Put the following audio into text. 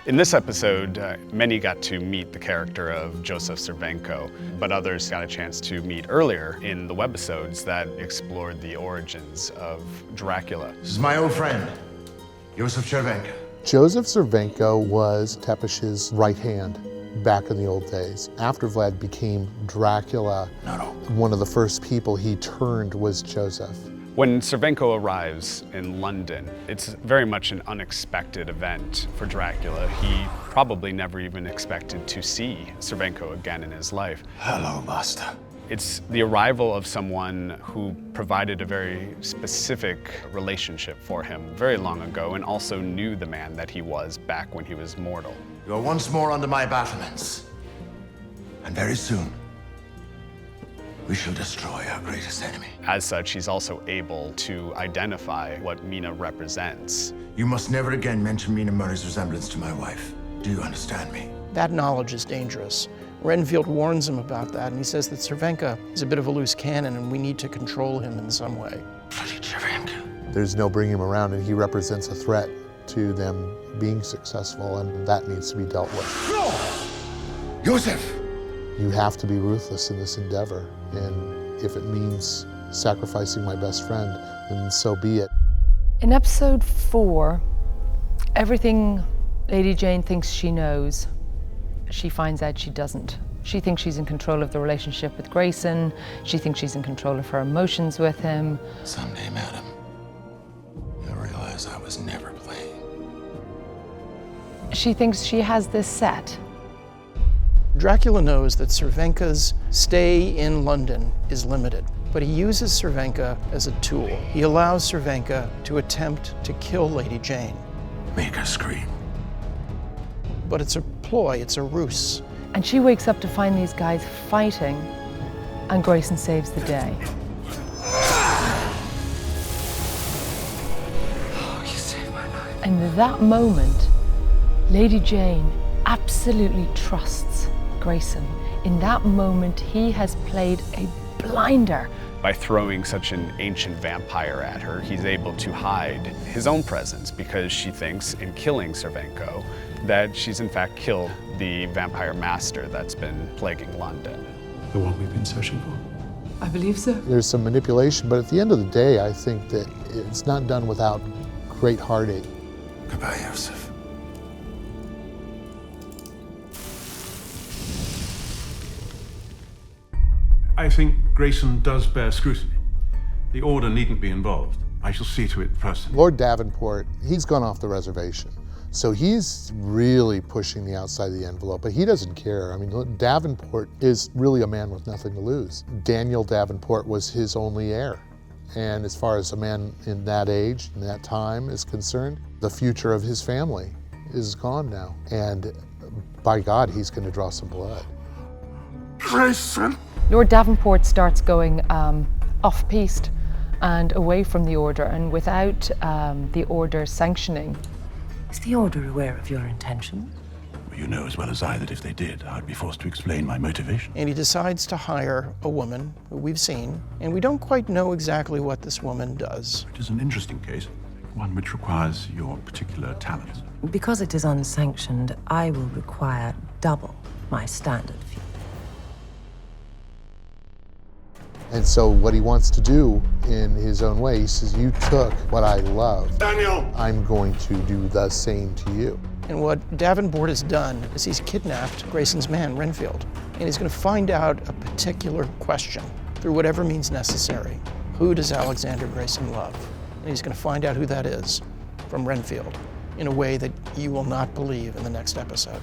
In this episode, many got to meet the character of Joseph Cervenko, but others got a chance to meet earlier in the webisodes that explored the origins of Dracula. This is my old friend, Joseph Cervenka. Joseph Cervenko was Tepesh's right hand back in the old days. After Vlad became Dracula, one of the first people he turned was Joseph. When Cervenko arrives in London, it's very much an unexpected event for Dracula. He probably never even expected to see Cervenko again in his life. Hello, master. It's the arrival of someone who provided a very specific relationship for him very long ago and also knew the man that he was back when he was mortal. You are once more under my battlements. And very soon, we shall destroy our greatest enemy. As such, he's also able to identify what Mina represents. You must never again mention Mina Murray's resemblance to my wife. Do you understand me? That knowledge is dangerous. Renfield warns him about that, and he says that Cervenka is a bit of a loose cannon and we need to control him in some way. Bloody Cervenka. There's no bringing him around, and he represents a threat to them being successful, and that needs to be dealt with. No! Joseph! You have to be ruthless in this endeavor, and if it means sacrificing my best friend, then so be it. In episode 4, everything Lady Jayne thinks she knows, she finds out she doesn't. She thinks she's in control of the relationship with Grayson. She thinks she's in control of her emotions with him. Someday, madam, you'll realize I was never playing. She thinks she has this set. Dracula knows that Cervenka's stay in London is limited, but he uses Cervenka as a tool. He allows Cervenka to attempt to kill Lady Jayne. Make her scream. But it's a ploy, it's a ruse. And she wakes up to find these guys fighting, and Grayson saves the day. Oh, you saved my life. And in that moment, Lady Jayne absolutely trusts Grayson. In that moment, he has played a blinder. By throwing such an ancient vampire at her, he's able to hide his own presence because she thinks in killing Cervenko that she's in fact killed the vampire master that's been plaguing London. The one we've been searching for? I believe so. There's some manipulation, but at the end of the day, I think that it's not done without great heartache. Goodbye, Joseph. I think Grayson does bear scrutiny. The Order needn't be involved. I shall see to it personally. Lord Davenport, he's gone off the reservation. So he's really pushing the outside of the envelope, but he doesn't care. I mean, Davenport is really a man with nothing to lose. Daniel Davenport was his only heir. And as far as a man in that age, in that time is concerned, the future of his family is gone now. And by God, he's going to draw some blood. Grayson! Lord Davenport starts going off-piste and away from the Order, and without the Order sanctioning. Is the Order aware of your intentions? Well, you know as well as I that if they did, I'd be forced to explain my motivation. And he decides to hire a woman who we've seen, and we don't quite know exactly what this woman does. It is an interesting case, one which requires your particular talents. Because it is unsanctioned, I will require double my standard fee. And so what he wants to do in his own way, he says, you took what I love. Daniel! I'm going to do the same to you. And what Davenport has done is he's kidnapped Grayson's man, Renfield. And he's going to find out a particular question through whatever means necessary. Who does Alexander Grayson love? And he's going to find out who that is from Renfield in a way that you will not believe in the next episode.